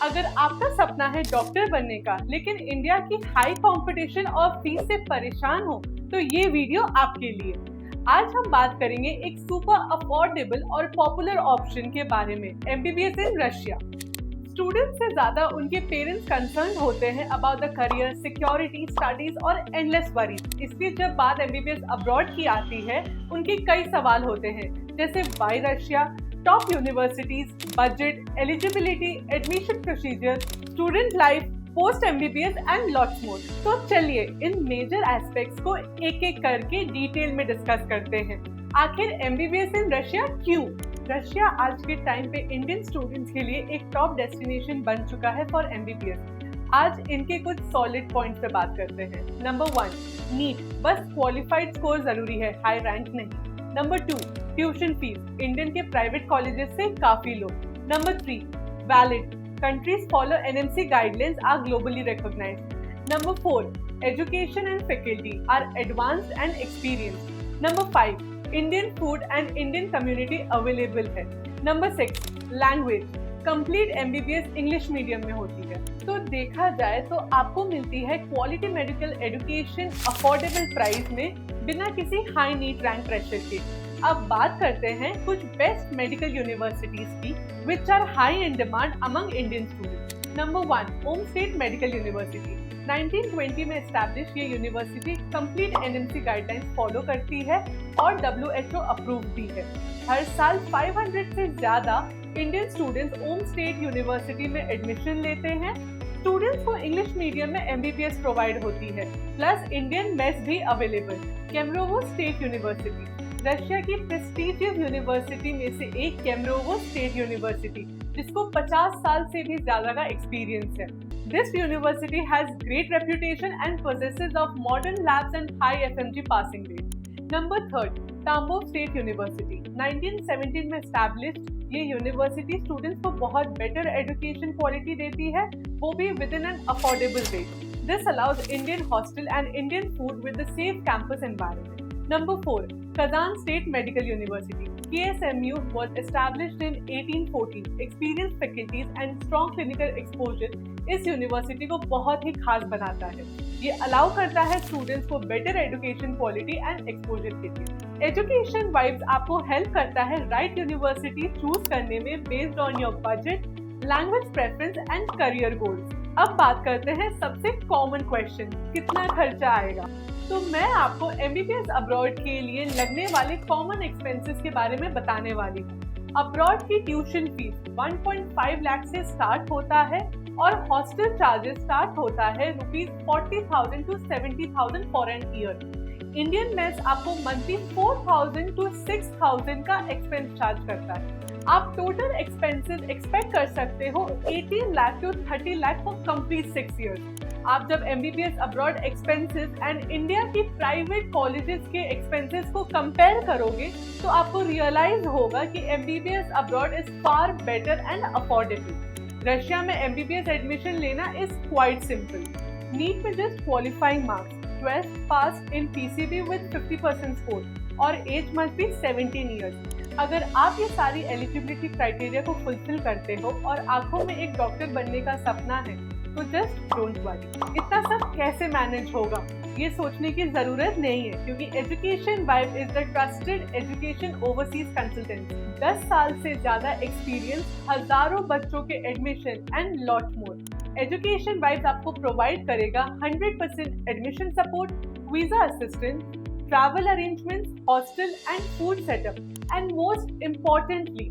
अगर आपका सपना है डॉक्टर बनने का लेकिन इंडिया की हाई कंपटीशन और फीस से परेशान हो तो ये वीडियो आपके लिए। आज हम बात करेंगे एक सुपर अफोर्डेबल और पॉपुलर ऑप्शन के बारे में, एमबीबीएस इन रशिया। स्टूडेंट्स से ज्यादा उनके पेरेंट्स कंसर्न होते हैं about the career, security, studies और एंडलेस वरीज। इसलिए जब बात एमबीबीएस अब्रॉड की आती है उनके कई सवाल होते हैं, जैसे why Russia, top universities, budget, eligibility, admission procedure, student life, post MBBS and lots more. तो चलिए इन मेजर एस्पेक्ट्स को एक एक करके डिटेल में डिस्कस करते हैं। आखिर एमबीबीएस इन रशिया क्यों? रशिया आज के टाइम पे इंडियन स्टूडेंट्स के लिए एक टॉप डेस्टिनेशन बन चुका है फॉर एमबीबीएस। आज इनके कुछ सॉलिड पॉइंट्स पे बात करते हैं। नंबर 1, नीट, बस क्वालिफाइड स्कोर जरूरी है, हाई रैंक नहीं। नंबर 2, ट्यूशन फीस, इंडियन के प्राइवेट कॉलेजेस से काफी low. Number 3, valid, countries follow NMC guidelines are globally recognized. Number 4, education and faculty are advanced and experienced. Number 5, Indian food and Indian community available है. Number 6, language, complete MBBS English medium में होती है। तो देखा जाए तो आपको मिलती है quality medical education affordable price में, बिना किसी हाई नीट रैंक प्रेशर के। अब बात करते हैं कुछ बेस्ट मेडिकल यूनिवर्सिटीज की which are high in demand among Indian students. Number 1, Om state medical university. 1920 में एस्टैब्लिश ये university complete NMC guidelines follow करती है और WHO अप्रूव भी है। हर साल 500 से ज्यादा इंडियन स्टूडेंट्स ओम स्टेट यूनिवर्सिटी में एडमिशन लेते हैं। स्टूडेंट्स को इंग्लिश मीडियम में एमबीबीएस प्रोवाइड होती है, प्लस इंडियन मेस भी अवेलेबल। केमरोवो स्टेट यूनिवर्सिटी, रशिया की प्रेस्टीजियस यूनिवर्सिटी में से एक केमरोवो स्टेट यूनिवर्सिटी, जिसको 50 साल से भी ज्यादा का एक्सपीरियंस है। This university has great reputation and possesses of modern labs and high FMG passing rate. Number 3, Tambov state university, 1917 में एस्टैब्लिश्ड ये यूनिवर्सिटी स्टूडेंट्स को बहुत बेटर एजुकेशन क्वालिटी देती है, वो भी with in an affordable rate. This allows Indian hostel and Indian food with the safe campus environment. Number 4, Kazan State Medical University, KSMU was established in 1814. Experienced faculties and strong clinical exposure इस university को बहुत ही खास बनाता है। ये allow करता है students को better education quality and exposure के लिए। एजुकेशन वाइब्स आपको हेल्प करता है राइट यूनिवर्सिटी चूज करने में based on your budget, language preference and career goals. अब बात करते हैं सबसे कॉमन क्वेश्चन, कितना खर्चा आएगा? तो मैं आपको एमबीबीएस अब्रॉड के लिए लगने वाले कॉमन एक्सपेंसेस के बारे में बताने वाली हूँ। अब्रॉड की ट्यूशन फीस 1.5 लाख से स्टार्ट होता है और हॉस्टल चार्जेस स्टार्ट होता है ₹40,000 to 70,000 for an year. Indian mess आपको मंथली 4,000 to 6,000 का एक्सपेंस चार्ज करता है। आप टोटल एक्सपेंसेस एक्सपेक्ट कर सकते हो 18 lakh to 30 lakh for complete 6 years. आप जब MBBS abroad expenses and India की प्राइवेट कॉलेजेस के एक्सपेंसेस को कंपेयर करोगे तो आपको रियलाइज होगा कि MBBS abroad is far better and affordable. Russia में एमबीबीएस एडमिशन लेना इज क्वाइट सिंपल। नीट में just qualifying marks, 12th pass in PCB with 50% score और एज मस्ट बी 17 ईयर्स। अगर आप ये सारी एलिजिबिलिटी क्राइटेरिया को फुलफिल करते हो और आंखों में एक डॉक्टर बनने का सपना है तो जस्ट डोंट वरी। इतना सब कैसे मैनेज होगा ये सोचने की जरूरत नहीं है, क्योंकि education vibe is the trusted education overseas consultancy. 10 साल से ज्यादा एक्सपीरियंस, हजारों बच्चों के admission and lot more. Education vibe आपको प्रोवाइड करेगा 100% admission support, visa assistance, travel arrangements, hostel and food setup, and most importantly,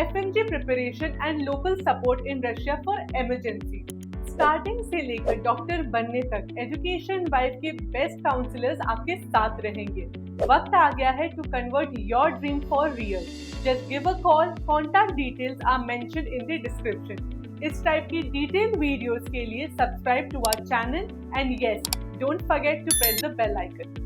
FMG preparation and local support in Russia for emergency. Starting से लेकर doctor बनने तक education vibe के best counsellors आपके साथ रहेंगे। वक्त आ गया है to convert your dream for real. Just give a call, contact details are mentioned in the description. इस टाइप की डिटेल्ड वीडियोस के लिए subscribe to our channel and yes, don't forget to press the bell icon.